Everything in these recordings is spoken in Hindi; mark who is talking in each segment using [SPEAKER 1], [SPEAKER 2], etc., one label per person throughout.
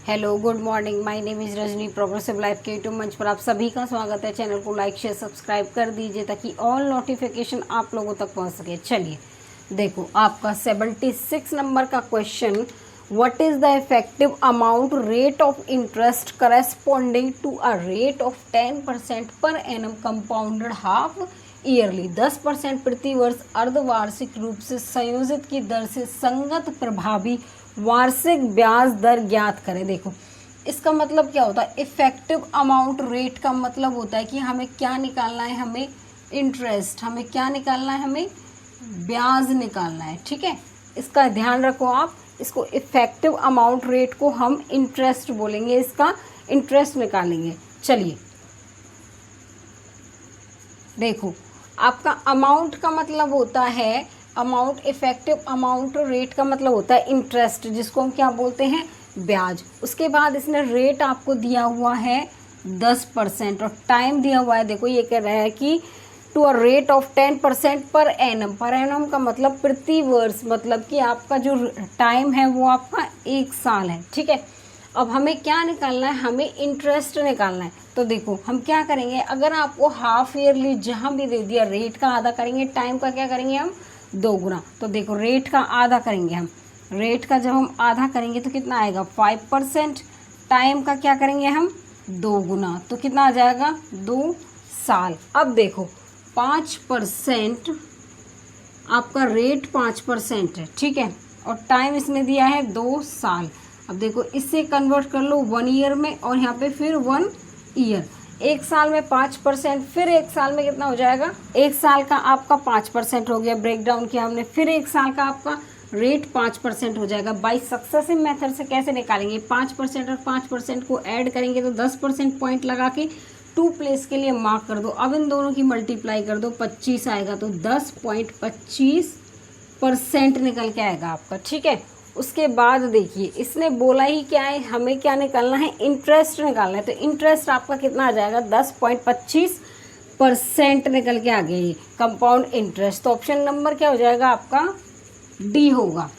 [SPEAKER 1] Hello good morning, my name is Rajni. Progressive life के यूट्यूब मंच पर आप सभी का स्वागत है। चैनल को लाइक शेयर सब्सक्राइब कर दीजिए ताकि ऑल नोटिफिकेशन आप लोगों तक पहुंच सके। चलिए देखो, आपका 76 नंबर का question, what is the effective amount rate of interest corresponding to a rate of 10% per annum compounded half yearly. 10% प्रति वर्ष अर्धवार्षिक रूप से संयोजित की दर से संगत प्रभावी वार्षिक ब्याज दर ज्ञात करें। देखो, इसका मतलब क्या होता है? इफेक्टिव अमाउंट रेट का मतलब होता है कि हमें क्या निकालना है, हमें इंटरेस्ट, हमें क्या निकालना है, हमें ब्याज निकालना है। ठीक है, इसका ध्यान रखो आप। इसको इफेक्टिव अमाउंट रेट को हम इंटरेस्ट बोलेंगे, इसका इंटरेस्ट निकालेंगे। चलिए देखो, आपका अमाउंट का मतलब होता है अमाउंट, इफेक्टिव अमाउंट रेट का मतलब होता है इंटरेस्ट, जिसको हम क्या बोलते हैं? ब्याज। उसके बाद इसने रेट आपको दिया हुआ है 10% और टाइम दिया हुआ है। देखो, ये कह रहा है कि to a rate of 10% per annum. Per annum का मतलब प्रति वर्ष, मतलब कि आपका जो टाइम है वो आपका 1 साल है। ठीक है, अब हमें क्या निकालना है? हमें इंटरेस्ट निकालना है। तो देखो, हम क्या करेंगे, अगर आपको हाफ ईयरली जहाँ भी दे दिया, रेट का आधा करेंगे, टाइम का क्या करेंगे हम? 2 गुना। तो देखो, रेट का आधा करेंगे हम। रेट का जब हम आधा करेंगे तो कितना आएगा? 5%। टाइम का क्या करेंगे हम? 2 गुना। तो कितना आ जाएगा? 2 साल। अब देखो, 5% आपका रेट 5% है। ठीक है, और टाइम इसने दिया है 2 साल। अब देखो, इससे कन्वर्ट कर लो 1 ईयर में, और यहाँ पे फिर 1 ईयर। 1 साल में 5%, फिर 1 साल में कितना हो जाएगा? 1 साल का आपका 5% हो गया, ब्रेक डाउन किया हमने। फिर 1 साल का आपका रेट 5% हो जाएगा। बाई सक्सेसिव मेथड से कैसे निकालेंगे? 5% और 5% को ऐड करेंगे तो 10% पॉइंट लगा के 2 प्लेस के लिए मार्क कर दो। अब इन दोनों की मल्टीप्लाई कर दो, 25 आएगा, तो 10.25% निकल के आएगा आपका। ठीक है, उसके बाद देखिए, इसने बोला ही क्या है, हमें क्या निकालना है? इंटरेस्ट निकालना है। तो इंटरेस्ट आपका कितना आ जाएगा? 10.25% निकल के आ गई, कंपाउंड इंटरेस्ट। तो ऑप्शन नंबर क्या हो जाएगा आपका? डी होगा।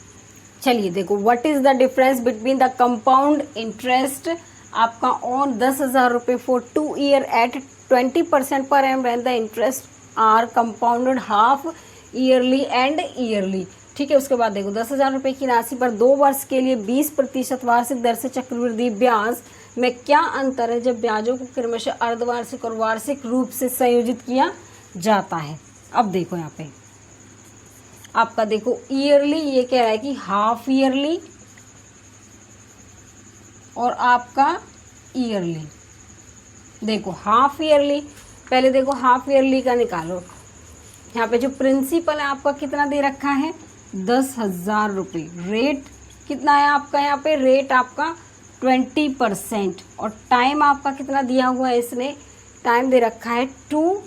[SPEAKER 1] चलिए देखो, what is the difference between the compound interest आपका ऑन 10,000 रुपये for 2 year at 20% per annum when the interest are compounded half yearly and yearly. ठीक है, उसके बाद देखो, 10,000 रुपये की राशि पर 2 वर्ष के लिए 20% वार्षिक दर से चक्रवृद्धि ब्याज में क्या अंतर है जब ब्याजों को क्रमशः अर्धवार्षिक और वार्षिक रूप से संयोजित किया जाता है? अब देखो, यहाँ पे आपका देखो, ईयरली ये कह रहा है कि हाफ ईयरली और आपका ईयरली। देखो, हाफ ईयरली, पहले देखो हाफ ईयरली का निकालो। यहाँ पे जो प्रिंसिपल है आपका कितना दे रखा है? 10,000 रुपये। रेट कितना है आपका? यहाँ पे रेट आपका 20% और टाइम आपका कितना दिया हुआ है? इसने टाइम दे रखा है 2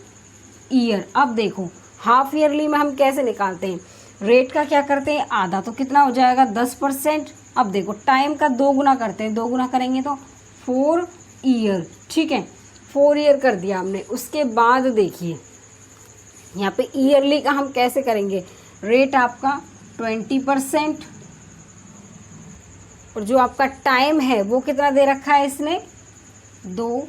[SPEAKER 1] ईयर। अब देखो, हाफ ईयरली में हम कैसे निकालते हैं? रेट का क्या करते हैं? आधा, तो कितना हो जाएगा? 10%। अब देखो, टाइम का 2 गुना करते हैं, 2 गुना करेंगे तो 4 ईयर। ठीक है, 4 ईयर कर दिया हमने। उसके बाद देखिए, यहाँ पे ईयरली का हम कैसे करेंगे? रेट आपका 20% और जो आपका टाइम है वो कितना दे रखा है इसने? 2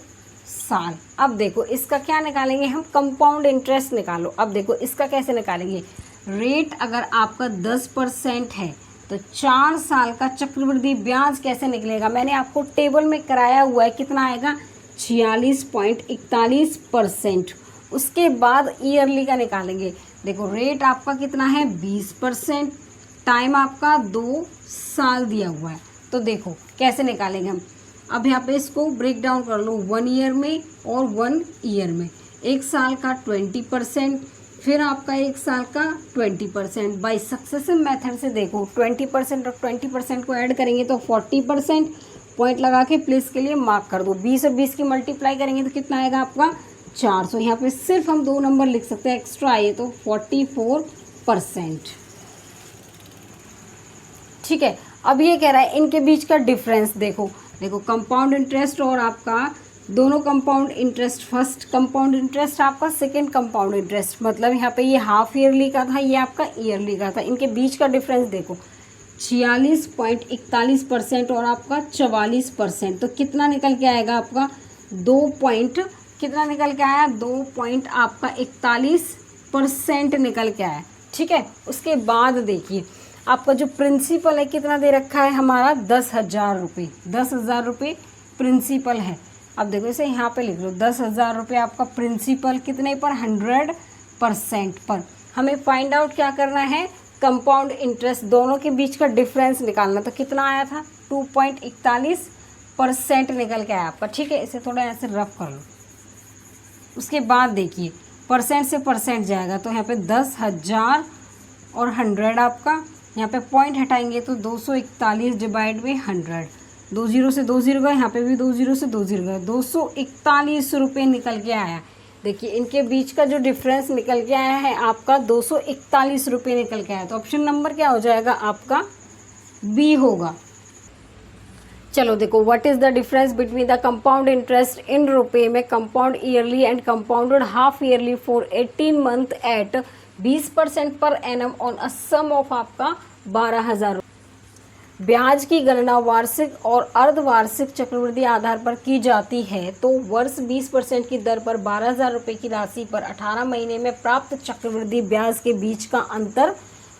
[SPEAKER 1] साल। अब देखो, इसका क्या निकालेंगे हम? कंपाउंड इंटरेस्ट निकालो। अब देखो, इसका कैसे निकालेंगे? रेट अगर आपका 10% है तो 4 साल का चक्रवृद्धि ब्याज कैसे निकलेगा? मैंने आपको टेबल में कराया हुआ है, कितना आएगा? 46.41%। उसके बाद ईयरली का निकालेंगे। देखो, रेट आपका कितना है? 20%, टाइम आपका 2 साल दिया हुआ है। तो देखो कैसे निकालेंगे हम। अब यहाँ पे इसको ब्रेक डाउन कर लो 1 ईयर में और 1 ईयर में। 1 साल का 20%, फिर आपका 1 साल का 20%। बाई सक्सेसिव मेथड से देखो, 20% और 20% को ऐड करेंगे तो 40%, पॉइंट लगा के प्लेस के लिए मार्क कर दो। 20 और 20 की मल्टीप्लाई करेंगे तो कितना आएगा आपका? 400। यहाँ पे सिर्फ हम 2 नंबर लिख सकते हैं, एक्स्ट्रा आइए तो 44%। ठीक है, अब ये कह रहा है इनके बीच का डिफरेंस देखो। देखो, कंपाउंड इंटरेस्ट और आपका दोनों compound interest, first compound interest आपका, सेकेंड कंपाउंड इंटरेस्ट, मतलब यहाँ पे ये हाफ ईयरली का था, ये आपका ईयरली का था। इनके बीच का डिफरेंस देखो, 46.41% और आपका 44%। तो कितना निकल के आएगा आपका 2 कितना निकल के आया 2 आपका 41% निकल के आया। ठीक है, उसके बाद देखिए आपका जो प्रिंसिपल है कितना दे रखा है हमारा 10,000 रुपये। 10,000 रुपये प्रिंसिपल है। अब देखो इसे यहाँ पे लिख लो 10,000 रुपये आपका प्रिंसिपल कितने पर 100% पर। हमें फाइंड आउट क्या करना है कंपाउंड इंटरेस्ट, दोनों के बीच का डिफरेंस निकालना। तो कितना आया था 2.41% निकल के आया आपका। ठीक है, इसे थोड़ा ऐसे रफ कर लो। उसके बाद देखिए परसेंट से परसेंट जाएगा तो यहाँ पे 10,000 और 100 आपका, यहाँ पे पॉइंट हटाएंगे तो 241 डिवाइड बाई 100, 2 0 से 2 0 गए, यहाँ पे भी 2 0 से 2 0 गए, 241 रुपये निकल के आया। देखिए इनके बीच का जो डिफरेंस निकल के आया है आपका 241 रुपये निकल के आया। तो ऑप्शन नंबर क्या हो जाएगा आपका बी होगा। चलो देखो what is the difference between the compound interest in रुपये में compound yearly and compounded half yearly for 18 month at 20% per annum on a sum of आपका 12,000। ब्याज की गणना वार्षिक और अर्धवार्षिक चक्रवृद्धि आधार पर की जाती है तो वर्ष 20% की दर पर 12,000 रुपये की राशि पर 18 महीने में प्राप्त चक्रवृद्धि ब्याज के बीच का अंतर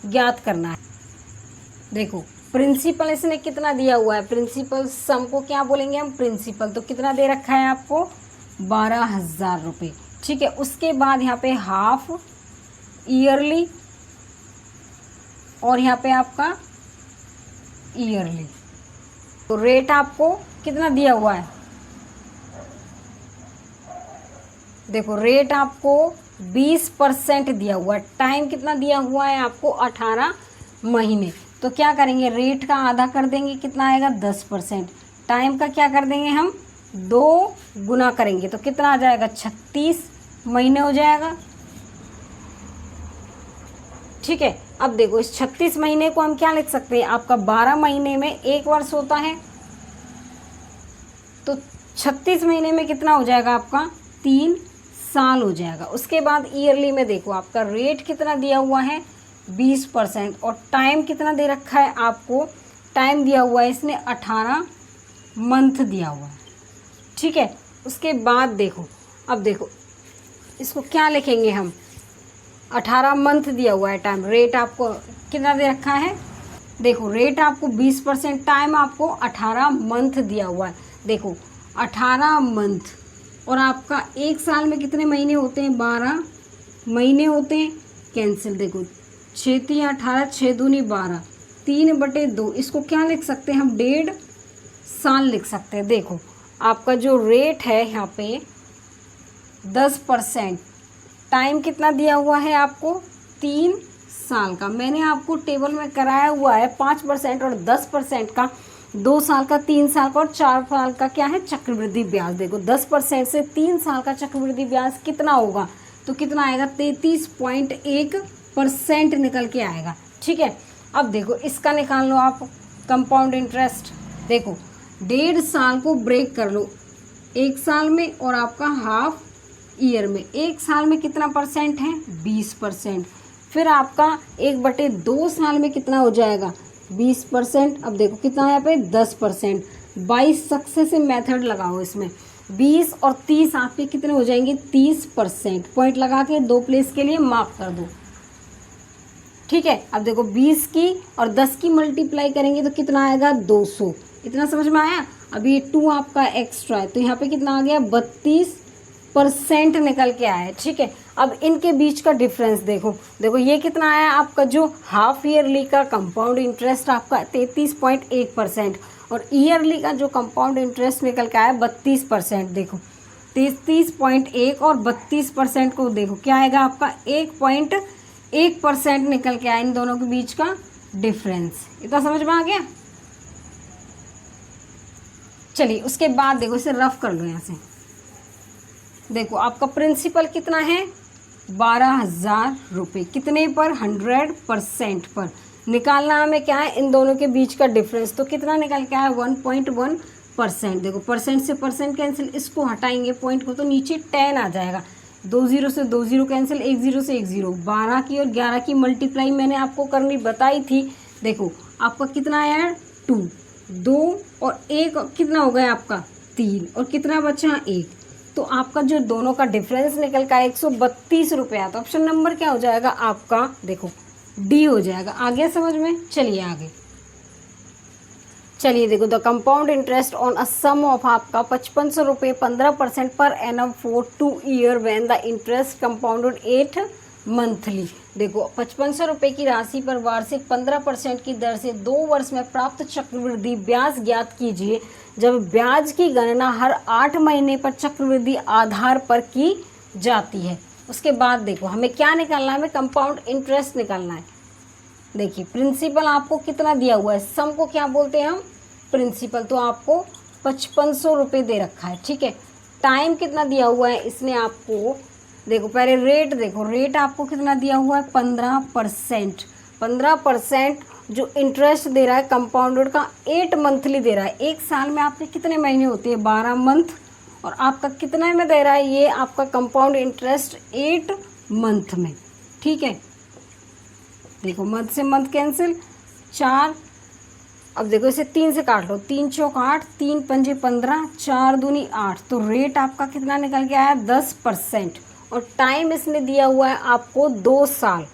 [SPEAKER 1] ज्ञात करना है। देखो प्रिंसिपल इसने कितना दिया हुआ है, प्रिंसिपल सम को क्या बोलेंगे हम प्रिंसिपल, तो कितना दे रखा है आपको 12,000 रुपये। ठीक है, उसके बाद यहाँ पे हाफ ईयरली और यहाँ पे आपका ईयरली। तो रेट आपको कितना दिया हुआ है, देखो रेट आपको 20% दिया हुआ है। टाइम कितना दिया हुआ है आपको 18 महीने। तो क्या करेंगे रेट का आधा कर देंगे, कितना आएगा 10%। टाइम का क्या कर देंगे हम 2 गुना करेंगे तो कितना आ जाएगा 36 महीने हो जाएगा। ठीक है, अब देखो इस 36 महीने को हम क्या लिख सकते हैं, आपका 12 महीने में 1 वर्ष होता है तो 36 महीने में कितना हो जाएगा आपका 3 साल हो जाएगा। उसके बाद ईयरली में देखो आपका रेट कितना दिया हुआ है 20% और टाइम कितना दे रखा है आपको, टाइम दिया हुआ है इसने 18 मंथ दिया हुआ है। ठीक है, उसके बाद देखो अब देखो इसको क्या लिखेंगे हम 18 मंथ दिया हुआ है टाइम, रेट आपको कितना दे रखा है, देखो रेट आपको 20%, टाइम आपको 18 मंथ दिया हुआ है। देखो 18 मंथ और आपका 1 साल में कितने महीने होते हैं 12 महीने होते हैं। कैंसिल, देखो 6 3 18 6 दूनी 12, 3/2 इसको क्या लिख सकते हैं हम 1.5 साल लिख सकते हैं। देखो आपका जो रेट है यहाँ पे 10%, टाइम कितना दिया हुआ है आपको 3 साल का। मैंने आपको टेबल में कराया हुआ है 5% और 10% का, 2 साल का, 3 साल का और 4 साल का क्या है चक्रवृद्धि ब्याज। देखो 10% से 3 साल का चक्रवृद्धि ब्याज कितना होगा, तो कितना आएगा 33.1% निकल के आएगा। ठीक है, अब देखो इसका निकाल लो आप कंपाउंड इंटरेस्ट। देखो 1.5 साल को ब्रेक कर लो 1 साल में और आपका हाफ ईयर में। 1 साल में कितना परसेंट है 20%, फिर आपका 1/2 साल में कितना हो जाएगा 20%। अब देखो कितना है यहाँ पे 10%। 22 सक्सेसिव मेथड लगाओ इसमें, 20 और 30 आपके कितने हो जाएंगे 30%। पॉइंट लगा के 2 प्लेस के लिए मार्क कर दो। ठीक है, अब देखो 20 की और 10 की मल्टीप्लाई करेंगे तो कितना आएगा 200। इतना समझ में आया। अब ये 2 आपका एक्स्ट्रा है तो यहाँ पे कितना आ गया 32% निकल के आया है। ठीक है, अब इनके बीच का डिफरेंस देखो, देखो ये कितना आया आपका जो हाफ ईयरली का कंपाउंड इंटरेस्ट आपका 33.1% और ईयरली का जो कंपाउंड इंटरेस्ट निकल के आया 32%। देखो 33.1 और 32% को देखो क्या आएगा आपका 1.1% निकल के आया इन दोनों के बीच का डिफरेंस। इतना समझ में आ गया। चलिए उसके बाद देखो इसे रफ कर लो यहाँ से। देखो आपका प्रिंसिपल कितना है 12,000 रुपये, कितने पर 100% पर। निकालना हमें क्या है इन दोनों के बीच का डिफरेंस, तो कितना निकल के आया 1.1%। देखो परसेंट से परसेंट कैंसिल, इसको हटाएंगे पॉइंट को तो नीचे 10 आ जाएगा। 2 0 से 2 0 कैंसिल, 1 0 से 1 0। 12 की और 11 की मल्टीप्लाई मैंने आपको करनी बताई थी। देखो आपका कितना आया 2, 2 और 1 कितना हो गया आपका 3 और कितना बचा 1। तो आपका जो दोनों का डिफरेंस निकल का 132 रुपया। तो ऑप्शन नंबर क्या हो जाएगा आपका, देखो डी हो जाएगा। आ गया समझ में? चलिए आगे। चलिए देखो, the compound interest on a sum of आपका 5500 रुपये 15% per annum for 2 year when the interest compounded 8 monthly. देखो 5500 रुपये की राशि पर वार्षिक 15% की दर से 2 वर्ष में प्राप्त चक्रवृद्धि ब्याज ज्ञात कीजिए जब ब्याज की गणना हर 8 महीने पर चक्रवृद्धि आधार पर की जाती है। उसके बाद देखो हमें क्या निकालना है, हमें कंपाउंड इंटरेस्ट निकालना है। देखिए प्रिंसिपल आपको कितना दिया हुआ है, सम को क्या बोलते हैं हम, प्रिंसिपल। तो आपको 5500 रुपये दे रखा है, ठीक है। टाइम कितना दिया हुआ है इसने आपको, देखो पहले रेट देखो, रेट आपको कितना दिया हुआ है 15%। 15% जो इंटरेस्ट दे रहा है कंपाउंडेड का 8 मंथली दे रहा है। एक साल में आपके कितने महीने होते हैं 12 मंथ, और आपका कितने में दे रहा है ये आपका कंपाउंड इंटरेस्ट 8 मंथ में, ठीक है। देखो मंथ से मंथ कैंसिल 4, अब देखो इसे 3 से काट लो, 3 चौक 8, 3 पंजे 15, 4 दूनी 8। तो रेट आपका कितना निकल के आया 10%। और टाइम इसने दिया हुआ है आपको 2 साल,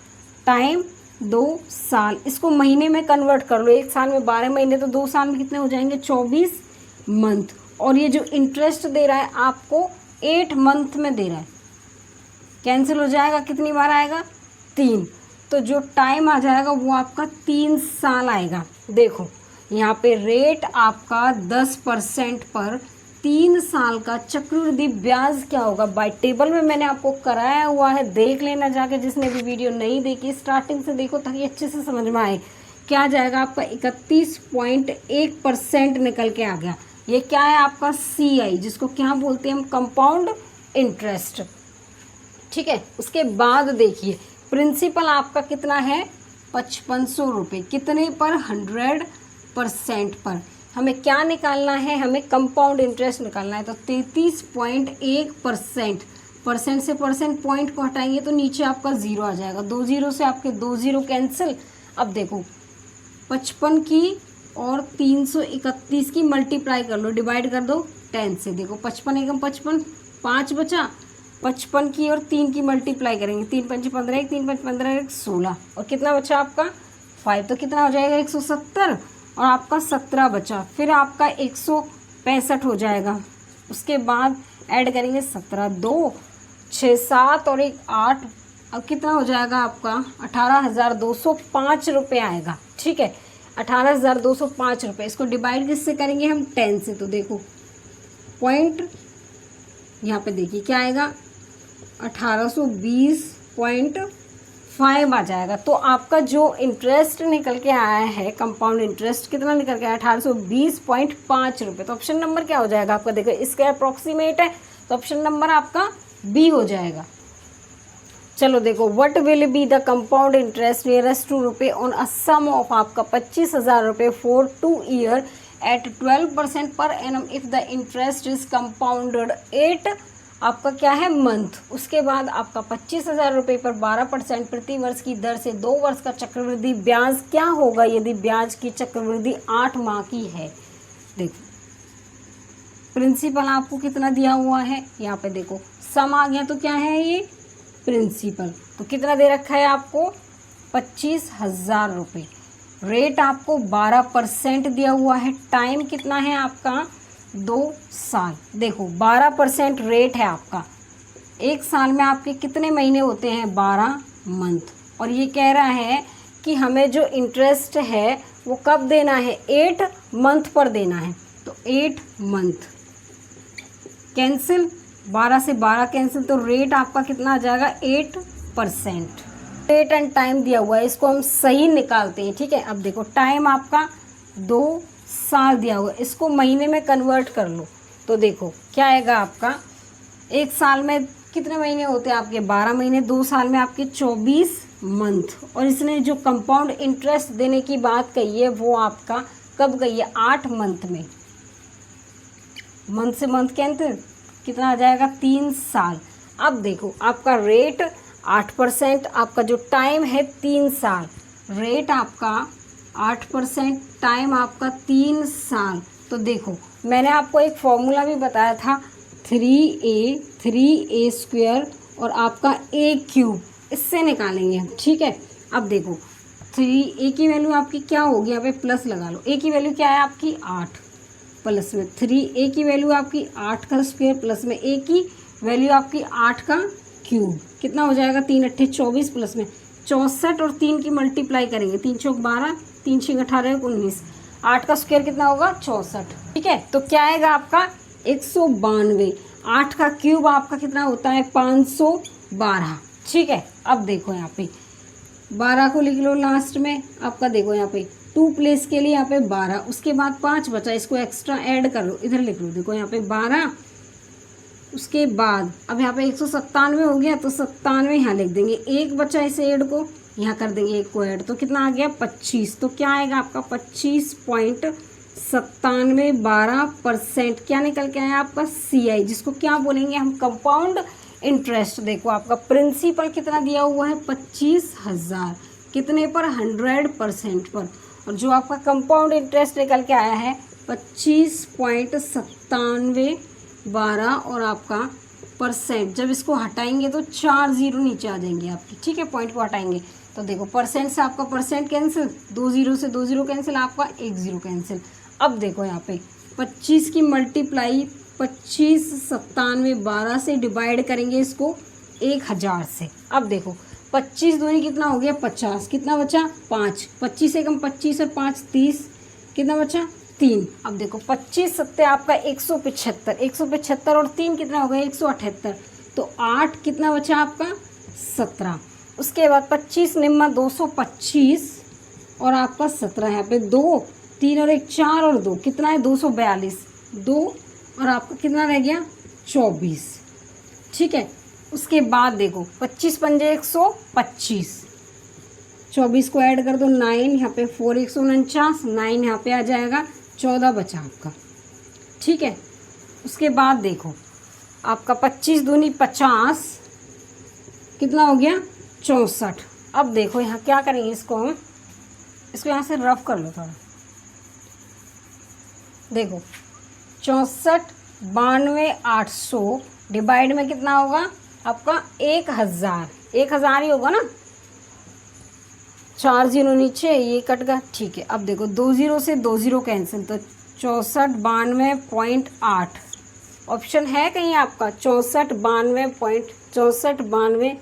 [SPEAKER 1] टाइम 2 साल। इसको महीने में कन्वर्ट कर लो, एक साल में 12 महीने, तो 2 साल में कितने हो जाएंगे 24 मंथ। और ये जो इंटरेस्ट दे रहा है आपको 8 मंथ में दे रहा है, कैंसिल हो जाएगा, कितनी बार आएगा 3। तो जो टाइम आ जाएगा वो आपका 3 साल आएगा। देखो यहाँ पे रेट आपका 10% पर 3 साल का चक्रवृद्धि ब्याज क्या होगा, बाय टेबल में मैंने आपको कराया हुआ है, देख लेना जाके। जिसने भी वीडियो नहीं देखी स्टार्टिंग से देखो ताकि अच्छे से समझ में आए। क्या जाएगा आपका 31.1% निकल के आ गया। ये क्या है आपका CI, जिसको क्या बोलते हैं हम, कंपाउंड इंटरेस्ट, ठीक है। उसके बाद देखिए प्रिंसिपल आपका कितना है 5500 रुपये, कितने पर 100% पर। हमें क्या निकालना है, हमें कंपाउंड इंटरेस्ट निकालना है। तो 33.1%, परसेंट से परसेंट पॉइंट को हटाएंगे तो नीचे आपका 0 आ जाएगा, 2 0 से आपके 2 0 कैंसिल। अब देखो 55 की और 331 की मल्टीप्लाई कर लो, डिवाइड कर दो 10 से। देखो 55 एकम 55, 5 बचा। 55 की और 3 की मल्टीप्लाई करेंगे, 3 पंच 15, 3 पंच 15, 16, और कितना बचा आपका 5। तो कितना हो जाएगा 170, और आपका 17 बचा। फिर आपका 165 हो जाएगा। उसके बाद ऐड करेंगे 17, 2 6 7 और 1 8। अब कितना हो जाएगा आपका 18,205 रुपये आएगा, ठीक है। 18,205 रुपये। इसको डिवाइड किससे करेंगे हम, 10 से। तो देखो पॉइंट यहाँ पे देखिए क्या आएगा 1820.5 आ जाएगा। तो आपका जो इंटरेस्ट निकल के आया है कंपाउंड इंटरेस्ट कितना निकल के आया 1820.5 रुपये। तो ऑप्शन नंबर क्या हो जाएगा आपका, देखो इसका अप्रॉक्सीमेट है, तो ऑप्शन नंबर आपका बी हो जाएगा। चलो देखो, what will be the compound interest nearest to रुपये ऑन अ सम ऑफ आपका 25,000 रुपये for 2 year at 12% per annum if the interest is compounded 8 आपका क्या है मंथ। उसके बाद आपका 25,000 रुपये पर 12% प्रति वर्ष की दर से 2 वर्ष का चक्रवृद्धि ब्याज क्या होगा यदि ब्याज की चक्रवृद्धि 8 माह की है। देखो प्रिंसिपल आपको कितना दिया हुआ है, यहाँ पे देखो सम आ गया, तो क्या है ये प्रिंसिपल। तो कितना दे रखा है आपको 25,000 रुपये। रेट आपको 12% दिया हुआ है। टाइम कितना है आपका 2 साल। देखो 12% रेट है आपका, एक साल में आपके कितने महीने होते हैं 12 मंथ। और ये कह रहा है कि हमें जो इंटरेस्ट है वो कब देना है 8 मंथ पर देना है। तो 8 मंथ कैंसिल, 12 से 12 कैंसिल, तो रेट आपका कितना आ जाएगा 8%। रेट एंड टाइम दिया हुआ है, इसको हम सही निकालते हैं, ठीक है। अब देखो टाइम आपका 2 साल दिया हुआ है, इसको महीने में कन्वर्ट कर लो। तो देखो क्या आएगा आपका, एक साल में कितने महीने होते हैं आपके 12 महीने, 2 साल में आपके 24 मंथ। और इसने जो कंपाउंड इंटरेस्ट देने की बात कही है वो आपका कब कही है 8 मंथ में। मंथ से मंथ कैंसिल, कितना आ जाएगा 3 साल। अब देखो आपका रेट 8%, आपका जो टाइम है 3 साल, रेट आपका 8%, टाइम आपका 3 साल। तो देखो मैंने आपको एक फॉर्मूला भी बताया था 3a और आपका a³, इससे निकालेंगे हम, ठीक है। अब देखो 3a की वैल्यू आपकी क्या होगी, यहाँ पे प्लस लगा लो। a की वैल्यू क्या है आपकी 8, प्लस में 3a की वैल्यू आपकी 8 का स्क्वायर, प्लस में a की वैल्यू आपकी 8 का क्यूब, कितना हो जाएगा 3 अट्ठे 24, प्लस में 64 और 3 की मल्टीप्लाई करेंगे, 3 चौक 12, 3 छः 18 19, 8 का स्क्वायर कितना होगा 64, ठीक है। तो क्या आएगा आपका 192, 8 का क्यूब आपका कितना होता है 512, ठीक है। अब देखो यहाँ पे 12 को लिख लो लास्ट में, आपका देखो यहाँ पे 2 प्लेस के लिए यहाँ पे 12, उसके बाद 5 बचा, इसको एक्स्ट्रा ऐड कर लो, इधर लिख लो, देखो यहाँ पे 12, उसके बाद अब यहाँ पे 197 हो गया, तो 97 यहाँ लिख देंगे, एक बचा इसे ऐड को यहाँ कर देंगे, एक को ऐड, तो कितना आ गया 25। तो क्या आएगा आपका 25.9712%, क्या निकल के आया आपका CI, जिसको क्या बोलेंगे हम कंपाउंड इंटरेस्ट। देखो आपका प्रिंसिपल कितना दिया हुआ है 25,000, कितने पर 100% पर, और जो आपका कंपाउंड इंटरेस्ट निकल के आया है 25.9712 और आपका परसेंट। जब इसको हटाएंगे तो 4 जीरो नीचे आ जाएंगे आपकी, ठीक है, पॉइंट को हटाएंगे तो देखो परसेंट से आपका परसेंट कैंसिल, 2 जीरो से 2 जीरो कैंसिल, आपका 1 जीरो कैंसिल। अब देखो यहाँ पे 25 की मल्टीप्लाई 25.9712 से डिवाइड करेंगे इसको 1000 से। अब देखो 25 दूनी कितना हो गया 50, कितना बचा 5, 25 से कम 25 और 5 30, कितना बचा 3। अब देखो 25 सत्ते आपका 175, 175 और 3 कितना हो गया 178, तो 8 कितना बचा आपका 17। उसके बाद 25 निम्मा 225 और आपका 17, यहाँ पे 2 3 और 1 4 और 2 कितना है 242, 2 और आपका कितना रह गया 24, ठीक है। उसके बाद देखो 25 पंजे 125, 24 को ऐड कर दो 9, यहाँ पे 4 149, 9 यहाँ पे आ जाएगा 14 बचा आपका, ठीक है। उसके बाद देखो आपका 25 दूनी 50, कितना हो गया 64। अब देखो यहाँ क्या करेंगे, इसको यहाँ से रफ कर लो थोड़ा, देखो 64 92 800 डिवाइड में कितना होगा आपका 1000, 1000 ही होगा ना, 4 जीरो नीचे ये कट गया, ठीक है। अब देखो 2 जीरो से 2 जीरो कैंसिल, तो 64 92.8 ऑप्शन है कहीं आपका 64 92.64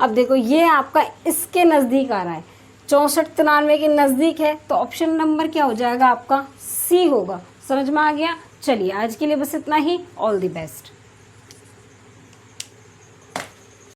[SPEAKER 1] अब देखो ये आपका इसके नज़दीक आ रहा है, 64 93 के नज़दीक है, तो ऑप्शन नंबर क्या हो जाएगा आपका C होगा। समझ में आ गया। चलिए आज के लिए बस इतना ही। All the best.